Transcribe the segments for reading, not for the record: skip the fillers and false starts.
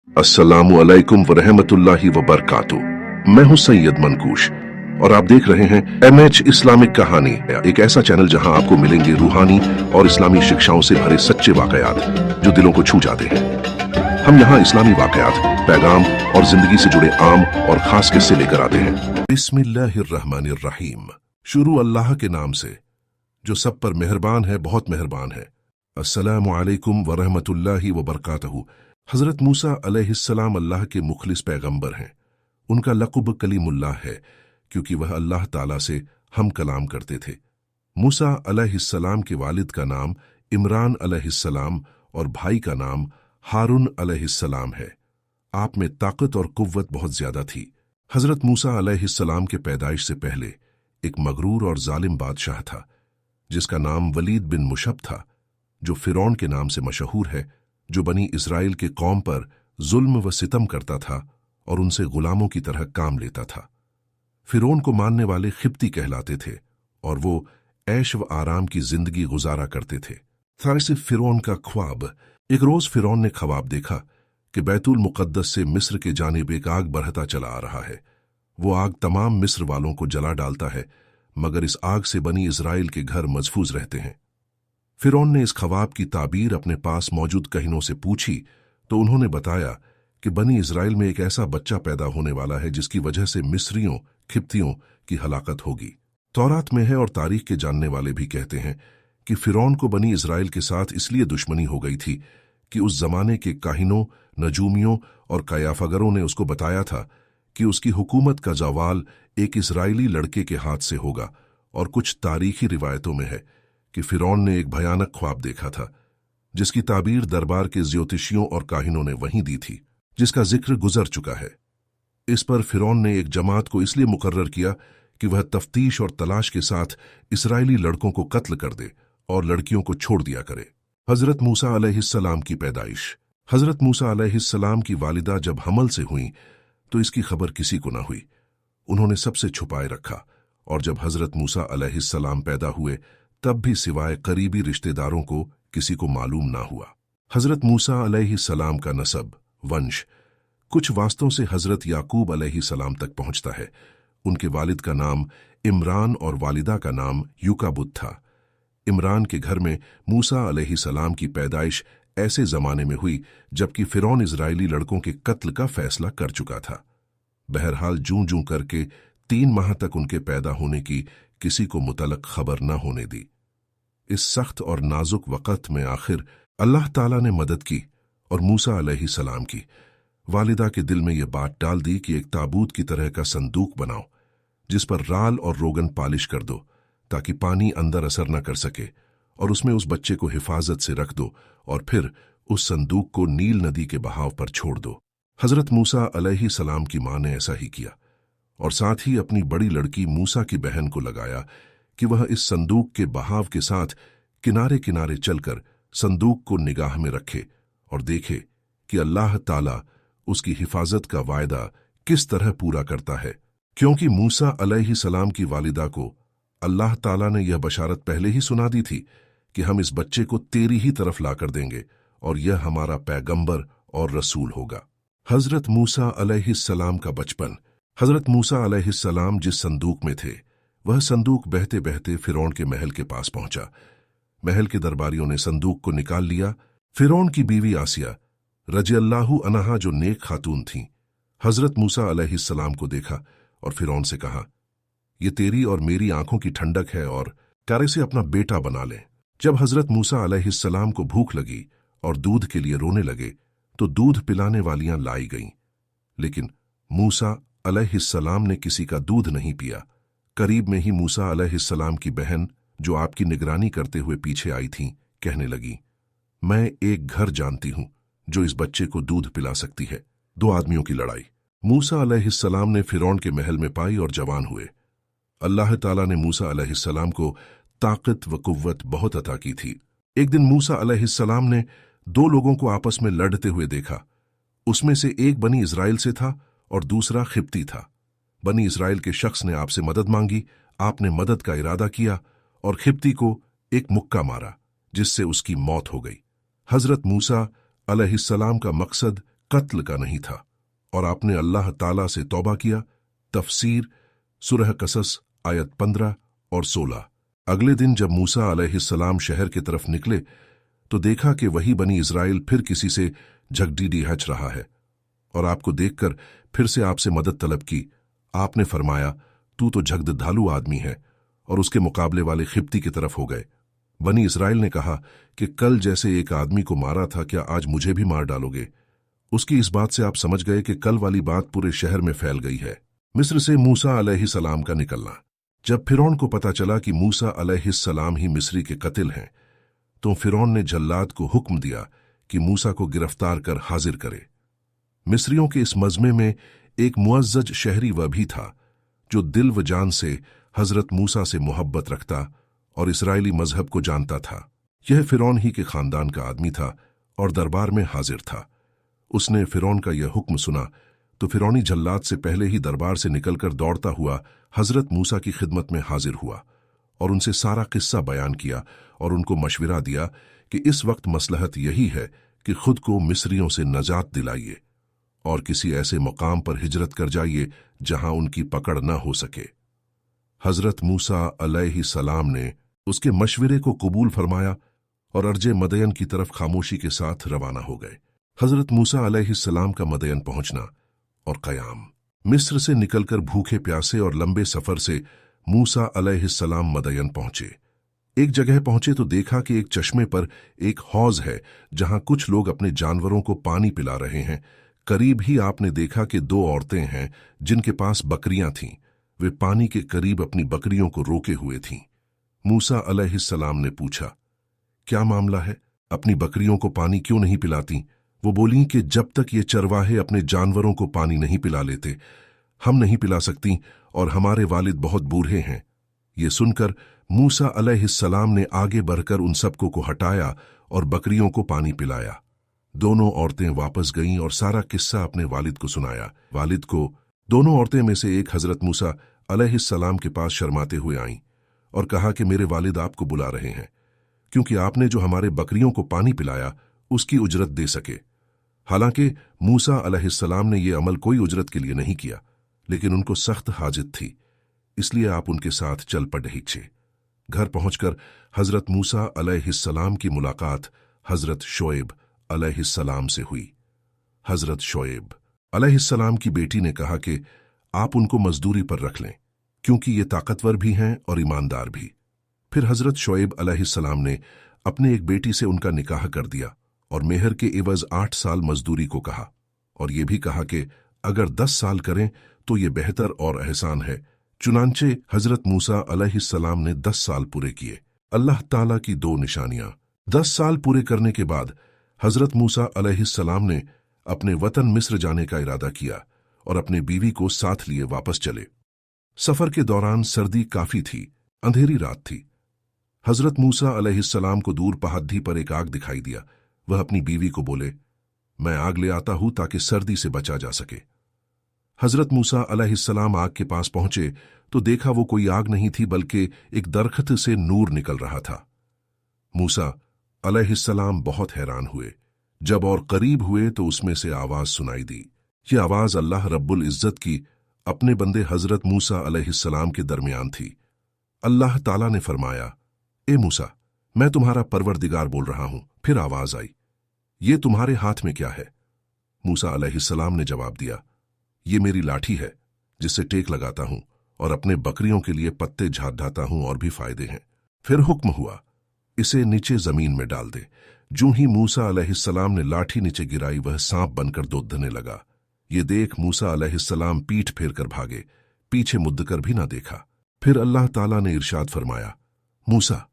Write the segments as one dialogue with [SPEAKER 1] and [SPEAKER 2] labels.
[SPEAKER 1] अस्सलामु अलैकुम वरहमतुल्लाहि वबरकातुहू। मैं हूं सैयद मनकूश और आप देख रहे हैं MH इस्लामिक कहानी, एक ऐसा चैनल जहां आपको मिलेंगे रूहानी और इस्लामी शिक्षाओं से भरे सच्चे वाकयात जो दिलों को छू जाते हैं। हम यहाँ इस्लामी वाकयात, पैगाम और जिंदगी से जुड़े आम और खास किस्से लेकर आते हैं। बिस्मिल्लाहिर्रहमानिर्रहीम। शुरू अल्लाह के नाम से जो सब पर मेहरबान है, बहुत मेहरबान है। अस्सलामु अलैकुम वरहमतुल्लाहि वबरकातुहू। हजरत मूसा अलैहिस्सलाम अल्लाह के मुखलिस पैगंबर हैं। उनका लक़ब कलीमुल्लाह है क्योंकि वह अल्लाह ताला से हम कलाम करते थे। मूसा अलैहिस्सलाम के वालिद का नाम इमरान अलैहिस्सलाम और भाई का नाम हारून अलैहिस्सलाम है। आप में ताकत और कुव्वत बहुत ज्यादा थी। हजरत मूसा अलैहिस्सलाम के पैदाइश से पहले एक मगरूर और जालिम बादशाह था जिसका नाम वलीद बिन मुशब था, जो फिरौन के नाम से मशहूर है, जो बनी इस्राएल के कौम पर जुल्म व सितम करता था और उनसे गुलामों की तरह काम लेता था। फिरौन को मानने वाले खिब्ती कहलाते थे और वो ऐश व आराम की जिंदगी गुजारा करते थे। सिर्फ फिरौन का ख्वाब। एक रोज फिरौन ने ख्वाब देखा कि बैतुल मुकद्दस से मिस्र के जानिब एक आग बढ़ता चला आ रहा है। वो आग तमाम मिस्र वालों को जला डालता है, मगर इस आग से बनी इस्राएल के घर महफूज रहते हैं। फिरौन ने इस ख्वाब की ताबीर अपने पास मौजूद कहीनों से पूछी तो उन्होंने बताया कि बनी इस्राएल में एक ऐसा बच्चा पैदा होने वाला है जिसकी वजह से मिस्रियों, खिब्तियों की हलाकत होगी। तौरात में है और तारीख के जानने वाले भी कहते हैं कि फिरौन को बनी इस्राएल के साथ इसलिए दुश्मनी हो गई थी कि उस जमाने के काहिनों, नजूमियों और कयाफगरों ने उसको बताया था कि उसकी हुकूमत का जवाल एक इस्राएली लड़के के हाथ से होगा। और कुछ तारीखी रिवायतों में है कि फिरौन ने एक भयानक ख्वाब देखा था जिसकी ताबीर दरबार के ज्योतिषियों और काहिनों ने वहीं दी थी, जिसका जिक्र गुजर चुका है। इस पर फिरौन ने एक जमात को इसलिए मुकर्रर किया कि वह तफ्तीश और तलाश के साथ इस्राएली लड़कों को कत्ल कर दे और लड़कियों को छोड़ दिया करे। हजरत मूसा अलैहिस्सलाम की पैदाइश। हजरत मूसा अलैहिस्सलाम की वालिदा जब हमल से हुई तो इसकी खबर किसी को न हुई। उन्होंने सबसे छुपाए रखा और जब हजरत मूसा अलैहिस्सलाम पैदा हुए तब भी सिवाय करीबी रिश्तेदारों को किसी को मालूम ना हुआ। हजरत मूसा अलैहिस्सलाम का नसब, वंश कुछ वास्तों से हजरत याकूब अलैहिस्सलाम तक पहुंचता है। उनके वालिद का नाम इमरान और वालिदा का नाम युकाबुद था। इमरान के घर में मूसा अलैहिस्सलाम की पैदाइश ऐसे जमाने में हुई जबकि फिरौन इजरायली लड़कों के कत्ल का फैसला कर चुका था। बहरहाल जूं जूं करके 3 माह तक उनके पैदा होने की किसी को मुतलक खबर न होने दी। इस सख्त और नाजुक वक़्त में आखिर अल्लाह ताला ने मदद की और मूसा अलैहिस्सलाम की वालिदा के दिल में यह बात डाल दी कि एक ताबूत की तरह का संदूक बनाओ जिस पर राल और रोगन पालिश कर दो ताकि पानी अंदर असर न कर सके, और उसमें उस बच्चे को हिफाजत से रख दो और फिर उस संदूक को नील नदी के बहाव पर छोड़ दो। हजरत मूसा अलैहिस्सलाम की मां ने ऐसा ही किया और साथ ही अपनी बड़ी लड़की मूसा की बहन को लगाया कि वह इस संदूक के बहाव के साथ किनारे किनारे चलकर संदूक को निगाह में रखे और देखे कि अल्लाह ताला उसकी हिफाजत का वायदा किस तरह पूरा करता है, क्योंकि मूसा अलैहिस्सलाम की वालिदा को अल्लाह ताला ने यह बशारत पहले ही सुना दी थी कि हम इस बच्चे को तेरी ही तरफ लाकर देंगे और यह हमारा पैगंबर और रसूल होगा। हजरत मूसा अलैहिस्सलाम का बचपन। हजरत मूसा अलैहिस्सलाम जिस संदूक में थे वह संदूक बहते बहते फिरौन के महल के पास पहुंचा। महल के दरबारियों ने संदूक को निकाल लिया। फिरौन की बीवी आसिया रज़ियल्लाहु अन्हा, जो नेक खातून थीं, हजरत मूसा अलैहिस्सलाम को देखा और फिरौन से कहा, ये तेरी और मेरी आंखों की ठंडक है और प्यारे से अपना बेटा बना ले। जब हजरत मूसा अलैहिस्सलाम को भूख लगी और दूध के लिए रोने लगे तो दूध पिलाने वालियां लाई गईं, लेकिन मूसा अलैहिस्सलाम ने किसी का दूध नहीं पिया। करीब में ही मूसा अलैहिस्सलाम की बहन, जो आपकी निगरानी करते हुए पीछे आई थीं, कहने लगी, मैं एक घर जानती हूं जो इस बच्चे को दूध पिला सकती है। 2 आदमियों की लड़ाई। मूसा अलैहिस्सलाम ने फिरौन के महल में पाई और जवान हुए। अल्लाह ताला ने मूसा अलैहिस्सलाम को ताकत व कुव्वत बहुत अता की थी। एक दिन मूसा अलैहिस्सलाम ने 2 लोगों को आपस में लड़ते हुए देखा। उसमें से एक बनी इस्राएल से था और दूसरा खिब्ती था। बनी इस्राएल के शख्स ने आपसे मदद मांगी, आपने मदद का इरादा किया और खिब्ती को एक मुक्का मारा जिससे उसकी मौत हो गई। हजरत मूसा अलैहिस्सलाम का मकसद कत्ल का नहीं था और आपने अल्लाह ताला से तौबा किया। तफसीर सूरह कसस आयत 15 और 16। अगले दिन जब मूसा अलैहिस्सलाम शहर की तरफ निकले तो देखा कि वही बनी इस्राएल फिर किसी से झगड़ीडी हच रहा है और आपको देखकर फिर से आपसे मदद तलब की। आपने फरमाया, तू तो झगड़ालू आदमी है, और उसके मुकाबले वाले खिब्ती की तरफ हो गए। बनी इस्राएल ने कहा कि कल जैसे एक आदमी को मारा था, क्या आज मुझे भी मार डालोगे? उसकी इस बात से आप समझ गए कि कल वाली बात पूरे शहर में फैल गई है। मिस्र से मूसा अलैहिस्सलाम का निकलना। जब फिरौन को पता चला कि मूसा अलैहिस्सलाम ही मिस्री के कतिल हैं, तो फिरौन ने जल्लाद को हुक्म दिया कि मूसा को गिरफ्तार कर हाजिर करे। मिस्रियों के इस मजमे में एक मुअज्जज शहरी वह भी था जो दिल व जान से हजरत मूसा से मोहब्बत रखता और इस्राएली मजहब को जानता था। यह फिरौन ही के खानदान का आदमी था और दरबार में हाजिर था। उसने फिरौन का यह हुक्म सुना तो फिरौनी जल्लाद से पहले ही दरबार से निकलकर दौड़ता हुआ हजरत मूसा की खिदमत में हाजिर हुआ और उनसे सारा किस्सा बयान किया और उनको मशविरा दिया कि इस वक्त मसलहत यही है कि खुद को मिस्रियों से नजात दिलाइए और किसी ऐसे मुकाम पर हिजरत कर जाइए जहां उनकी पकड़ न हो सके। हजरत मूसा अलैहिस्सलाम ने उसके मशविरे को कबूल फरमाया और अर्जे मदयन की तरफ खामोशी के साथ रवाना हो गए। हजरत मूसा अलैहिस्सलाम का मदयन पहुंचना और क़याम। मिस्र से निकलकर भूखे प्यासे और लंबे सफर से मूसा अलैहिस्सलाम मदयन पहुंचे। एक जगह पहुंचे तो देखा कि एक चश्मे पर एक हौज है जहां कुछ लोग अपने जानवरों को पानी पिला रहे हैं। करीब ही आपने देखा कि दो औरतें हैं जिनके पास बकरियां थीं। वे पानी के करीब अपनी बकरियों को रोके हुए थीं। मूसा अलैहिस्सलाम ने पूछा, क्या मामला है? अपनी बकरियों को पानी क्यों नहीं पिलाती? वो बोली कि जब तक ये चरवाहे अपने जानवरों को पानी नहीं पिला लेते, हम नहीं पिला सकती और हमारे वालिद बहुत बूढ़े हैं। ये सुनकर मूसा अलैहिस्सलाम ने आगे बढ़कर उन सबको को हटाया और बकरियों को पानी पिलाया। दोनों औरतें वापस गईं और सारा किस्सा अपने वालिद को सुनाया। वालिद को दोनों औरतें में से एक हजरत मूसा अलैहिस्सलाम के पास शर्माते हुए आईं और कहा कि मेरे वालिद आपको बुला रहे हैं, क्योंकि आपने जो हमारे बकरियों को पानी पिलाया उसकी उजरत दे सके। हालांकि मूसा अलैहिस्सलाम ने यह अमल कोई उजरत के लिए नहीं किया, लेकिन उनको सख्त हाजत थी, इसलिए आप उनके साथ चल पड़े। घर पहुंचकर हजरत मूसा अलैहिस्सलाम की मुलाकात हजरत शोएब अलैहिस्सलाम से हुई। हजरत शोएब अलैहिस्सलाम की बेटी ने कहा कि आप उनको मजदूरी पर रख लें, क्योंकि ये ताकतवर भी हैं और ईमानदार भी। फिर हजरत शोएब अलैहिस्सलाम ने अपने एक बेटी से उनका निकाह कर दिया और मेहर के एवज 8 साल मजदूरी को कहा, और ये भी कहा कि अगर 10 साल करें तो ये बेहतर और एहसान है। चुनांचे हजरत मूसा अलैहिस्सलाम ने 10 साल पूरे किए। अल्लाह ताला की 2 निशानियां। 10 साल पूरे करने के बाद हजरत मूसा अलैहिस्सलाम ने अपने वतन मिस्र जाने का इरादा किया और अपने बीवी को साथ लिए वापस चले। सफर के दौरान सर्दी काफी थी, अंधेरी रात थी। हजरत मूसा अलैहिस्सलाम को दूर पहाड़ी पर एक आग दिखाई दिया। वह अपनी बीवी को बोले, मैं आग ले आता हूं ताकि सर्दी से बचा जा सके। हजरत मूसा अलैहिस्सलाम आग के पास पहुंचे तो देखा वो कोई आग नहीं थी, बल्कि एक दरख्त से नूर निकल रहा था। मूसा अलैहिस्सलाम बहुत हैरान हुए। जब और करीब हुए तो उसमें से आवाज सुनाई दी। यह आवाज अल्लाह रब्बुल इज्जत की अपने बंदे हजरत मूसा अलैहिस्सलाम के दरमियान थी। अल्लाह ताला ने फरमाया, ए मूसा, मैं तुम्हारा परवरदिगार बोल रहा हूं। फिर आवाज आई, ये तुम्हारे हाथ में क्या है? मूसा अलैहिस्सलाम ने जवाब दिया, ये मेरी लाठी है जिससे टेक लगाता हूं और अपने बकरियों के लिए पत्ते झाड़ाता हूं, और भी फायदे हैं। फिर हुक्म हुआ, इसे नीचे जमीन में डाल दे। जूं ही मूसा अलैहिस्सलाम ने लाठी नीचे गिराई, वह सांप बनकर दूधने लगा। ये देख मूसा अलैहिस्सलाम पीठ फेर कर भागे, पीछे मुद्दकर भी ना देखा। फिर अल्लाह ताला ने इरशाद फरमाया, मूसा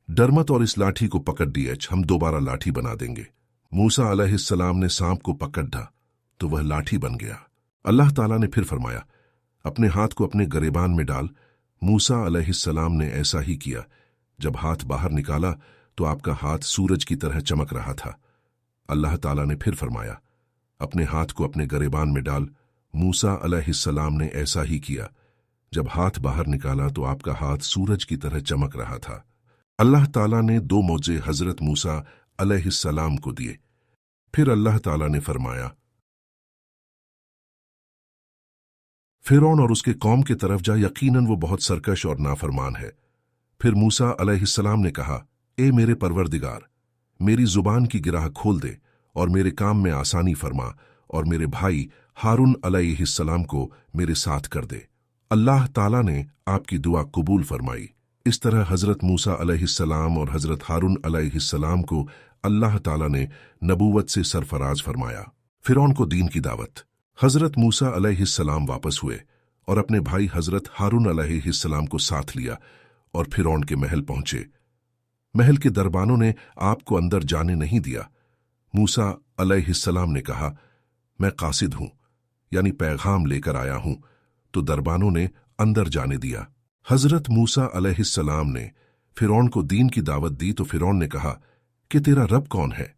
[SPEAKER 1] डर मत और इस लाठी को पकड़ दिए, हम दोबारा लाठी बना देंगे। मूसा अलैहिस्सलाम ने सांप को पकड़ा तो वह लाठी बन गया। अल्लाह ताला ने फिर फरमाया, अपने हाथ को अपने गरेबान में डाल। मूसा अलैहिस्सलाम ने ऐसा ही किया। जब हाथ बाहर निकाला तो आपका हाथ सूरज की तरह चमक रहा था। अल्लाह ताला ने फिर फरमाया, अपने हाथ को अपने गरेबान में डाल। मूसा अलैहिस्सलाम ने ऐसा ही किया। जब हाथ बाहर निकाला तो आपका हाथ सूरज की तरह चमक रहा था। अल्लाह ताला ने 2 मौजे हजरत मूसा अलैहिस्सलाम को दिए। फिर अल्लाह ताला ने फरमाया, फिरौन और उसके कौम के तरफ जा, यकीनन वो बहुत सरकश और नाफरमान है। फिर मूसा अलैहिस्सलाम ने कहा, ए मेरे परवरदिगार, मेरी जुबान की गिराह खोल दे और मेरे काम में आसानी फरमा और मेरे भाई हारून अलैहिस्सलाम को मेरे साथ कर दे। अल्लाह ताला ने आपकी दुआ कबूल फरमाई। इस तरह हजरत मूसा अलैहिस्सलाम और हजरत हारून अलैहिस्सलाम को अल्लाह ताला ने नबूवत से सरफराज फरमाया। फिरौन को दीन की दावत। हजरत मूसा अलैहिस्सलाम वापस हुए और अपने भाई हजरत हारून अलैहिस्सलाम को साथ लिया और फिरौन के महल पहुंचे। महल के दरबानों ने आपको अंदर जाने नहीं दिया। मूसा अलैहिस्सलाम ने कहा, मैं कासिद हूं, यानी पैगाम लेकर आया हूं, तो दरबानों ने अंदर जाने दिया। हजरत मूसा अलैहिस्सलाम ने फिरौन को दीन की दावत दी तो फिरौन ने कहा कि तेरा रब कौन है?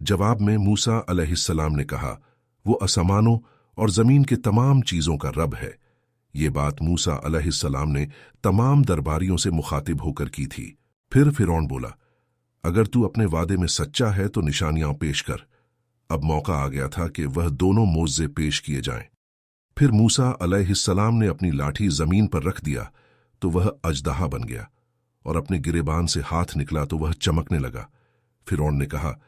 [SPEAKER 1] जवाब में मूसा अलैहिस्सलाम ने कहा, वो आसमानों और जमीन के तमाम चीजों का रब है। ये बात मूसा अलैहिस्सलाम ने तमाम दरबारियों से मुखातिब होकर की थी। फिर फिरौन बोला, अगर तू अपने वादे में सच्चा है तो निशानियां पेश कर। अब मौका आ गया था कि वह दोनों मोज़े पेश किए जाएं। फिर मूसा अलैहिस्सलाम ने अपनी लाठी जमीन पर रख दिया तो वह अजदहा बन गया और अपने गिरेबान से हाथ निकला तो वह चमकने लगा। फिरौन ने कहा,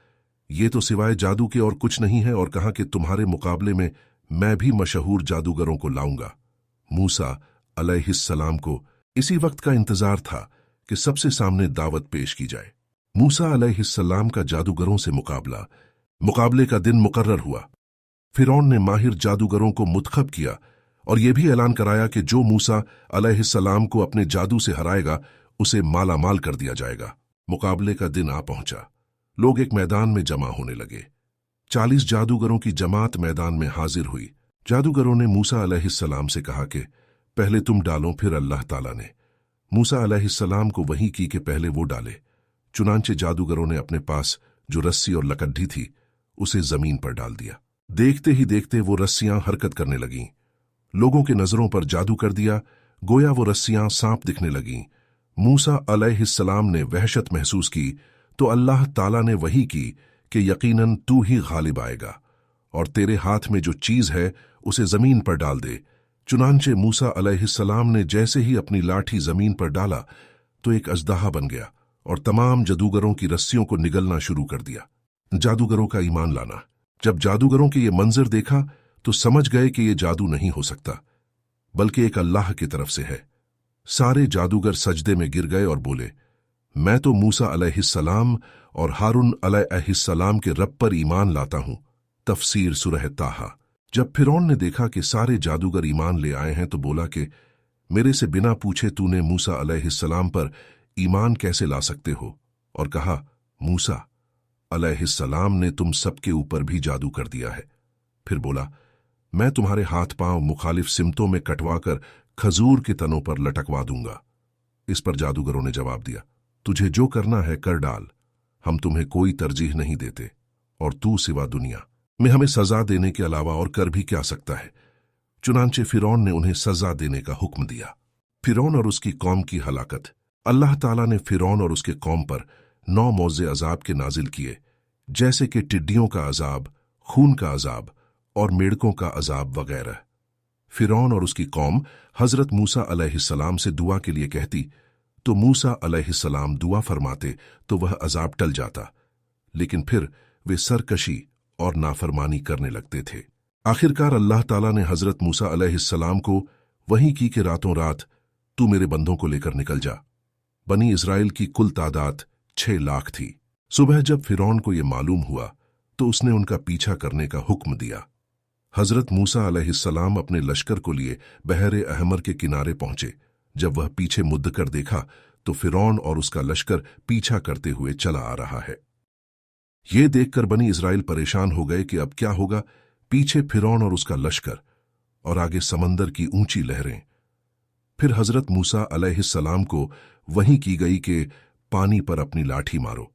[SPEAKER 1] यह तो सिवाय जादू के और कुछ नहीं है, और कहा कि तुम्हारे मुकाबले में मैं भी मशहूर जादूगरों को लाऊंगा। मूसा अलैहिस्सलाम को इसी वक्त का इंतजार था कि सबसे सामने दावत पेश की जाए। मूसा अलैहिस्सलाम का जादूगरों से मुकाबले का दिन मुकर्रर हुआ। फिरौन ने माहिर जादूगरों को मुतखब किया और यह भी ऐलान कराया कि जो मूसा अलैहिस्सलाम को अपने जादू से हराएगा उसे माला माल कर दिया जाएगा। मुकाबले का दिन आ पहुंचा। लोग एक मैदान में जमा होने लगे। 40 जादूगरों की जमात मैदान में हाजिर हुई। जादूगरों ने मूसा अलैहिस्सलाम से कहा कि पहले तुम डालो, फिर अल्लाह ताला ने मूसा अलैहिस्सलाम को वही की कि पहले वो डाले। चुनांचे जादूगरों ने अपने पास जो रस्सी और लकड्ढी थी उसे जमीन पर डाल दिया। देखते ही देखते वो रस्सियां हरकत करने लगीं। लोगों के नजरों पर जादू कर दिया, गोया वो रस्सियां सांप दिखने लगीं। मूसा अलैहिस्सलाम ने वहशत महसूस की तो अल्लाह ताला ने वही की कि यकीनन तू ही गालिब आएगा और तेरे हाथ में जो चीज है उसे जमीन पर डाल दे। चुनांचे मूसा अलैहिस्सलाम ने जैसे ही अपनी लाठी जमीन पर डाला तो एक अजदहा बन गया और तमाम जादूगरों की रस्सियों को निगलना शुरू कर दिया। जादूगरों का ईमान लाना। जब जादूगरों के ये मंजर देखा तो समझ गए कि ये जादू नहीं हो सकता, बल्कि एक अल्लाह की तरफ से है। सारे जादूगर सजदे में गिर गए और बोले, मैं तो मूसा अलैहिस्सलाम और हारून अलैहिस्सलाम के रब पर ईमान लाता हूं। तफसीर सूरह ताहा। जब फिरौन ने देखा कि सारे जादूगर ईमान ले आए हैं तो बोला कि मेरे से बिना पूछे तूने मूसा अलैहिस्सलाम पर ईमान कैसे ला सकते हो? और कहा, मूसा अलैहिस्सलाम ने तुम सबके ऊपर भी जादू कर दिया है। फिर बोला, मैं तुम्हारे हाथ पांव मुखालिफ सिमतों में कटवाकर खजूर के तनों पर लटकवा दूंगा। इस पर जादूगरों ने जवाब दिया, तुझे जो करना है कर डाल, हम तुम्हें कोई तरजीह नहीं देते और तू सिवा दुनिया में हमें सजा देने के अलावा और कर भी क्या सकता है। चुनांचे फिरौन ने उन्हें सजा देने का हुक्म दिया। फिरौन और उसकी कौम की हलाकत। अल्लाह ताला ने फिरौन और उसके कौम पर 9 मौजे अजाब के नाजिल किए, जैसे कि टिड्डियों का अजाब, खून का अजाब और मेढकों का अजाब वगैरह। फिरौन और उसकी कौम हजरत मूसा अलैहिस्सलाम से दुआ के लिए कहती तो मूसा अलैहिस्सलाम दुआ फरमाते तो वह अजाब टल जाता, लेकिन फिर वे सरकशी और नाफरमानी करने लगते थे। आखिरकार अल्लाह ताला ने हजरत मूसा अलैहिस्सलाम को वही की कि रातों रात तू मेरे बंदों को लेकर निकल जा। बनी इस्राएल की कुल तादाद 6 लाख थी। सुबह जब फिरौन को यह मालूम हुआ तो उसने उनका पीछा करने का हुक्म दिया। हजरत मूसा अलैहिस्सलाम अपने लश्कर को लिए बहरे अहमर के किनारे पहुंचे। जब वह पीछे मुद्द कर देखा तो फिरौन और उसका लश्कर पीछा करते हुए चला आ रहा है। ये देखकर बनी इस्राएल परेशान हो गए कि अब क्या होगा। पीछे फिरौन और उसका लश्कर और आगे समंदर की ऊंची लहरें। फिर हजरत मूसा अलैहिस्सलाम को वही की गई कि पानी पर अपनी लाठी मारो।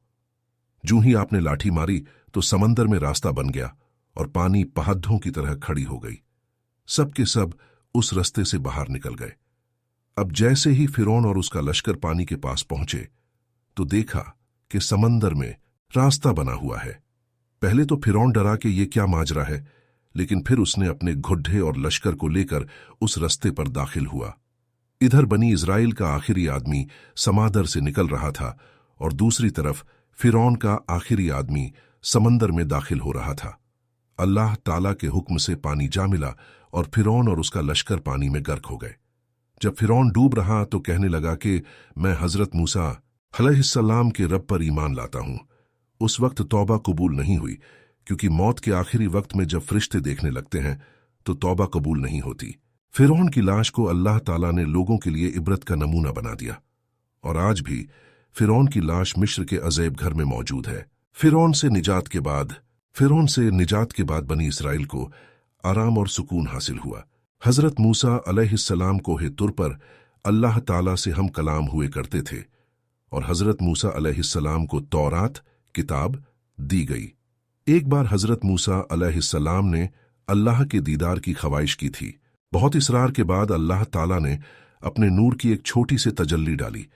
[SPEAKER 1] जूं ही आपने लाठी मारी तो समंदर में रास्ता बन गया और पानी पहाड़ों की तरह खड़ी हो गई। सब के सब उस रास्ते से बाहर निकल गए। अब जैसे ही फिरौन और उसका लश्कर पानी के पास पहुंचे तो देखा कि समंदर में रास्ता बना हुआ है। पहले तो फिरौन डरा कि ये क्या माजरा है, लेकिन फिर उसने अपने घुड्ढे और लश्कर को लेकर उस रस्ते पर दाखिल हुआ। इधर बनी इज़राइल का आखिरी आदमी समादर से निकल रहा था और दूसरी तरफ फिरौन का आखिरी आदमी समंदर में दाखिल हो रहा था। अल्लाह ताला के हुक्म से पानी जा मिला और फिरौन और उसका लश्कर पानी में गर्क हो गए। जब फिरौन डूब रहा तो कहने लगा कि मैं हजरत मूसा अलैहिस्सलाम के रब पर ईमान लाता हूं। उस वक्त तौबा कबूल नहीं हुई, क्योंकि मौत के आखिरी वक्त में जब फरिश्ते देखने लगते हैं तो तौबा कबूल नहीं होती। फिरौन की लाश को अल्लाह ताला ने लोगों के लिए इबरत का नमूना बना दिया और आज भी फिरौन की लाश मिस्र के अजैब घर में मौजूद है। फिरौन से निजात के बाद बनी इसराइल को आराम और सुकून हासिल हुआ। हजरत मूसा अलैहिस्सलाम कोहे तुर पर अल्लाह ताला से हम कलाम हुए करते थे और हजरत मूसा अलैहिस्सलाम को तौरात किताब दी गई। एक बार हजरत मूसा अलैहिस्सलाम ने अल्लाह के दीदार की ख्वाहिश की थी। बहुत इसरार के बाद अल्लाह ताला ने अपने नूर की एक छोटी सी तजल्ली डाली,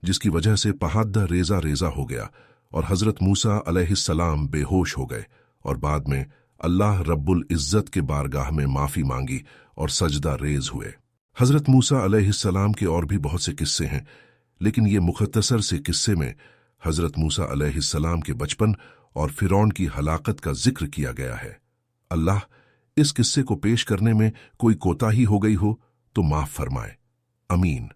[SPEAKER 1] जिसकी वजह से पहाड़ रेजा रेजा हो गया और हजरत मूसा अलैहिस्सलाम बेहोश हो गए और बाद में अल्लाह रब्बुल इज्जत के बारगाह में माफी मांगी और सजदा रेज हुए। हजरत मूसा अलैहिस्सलाम के और भी बहुत से किस्से हैं, लेकिन ये मुख्तसर से किस्से में हजरत मूसा अलैहिस्सलाम के बचपन और फिरौन की हलाकत का जिक्र किया गया है। अल्लाह इस किस्से को पेश करने में कोई कोताही हो गई हो तो माफ फरमाए। अमीन।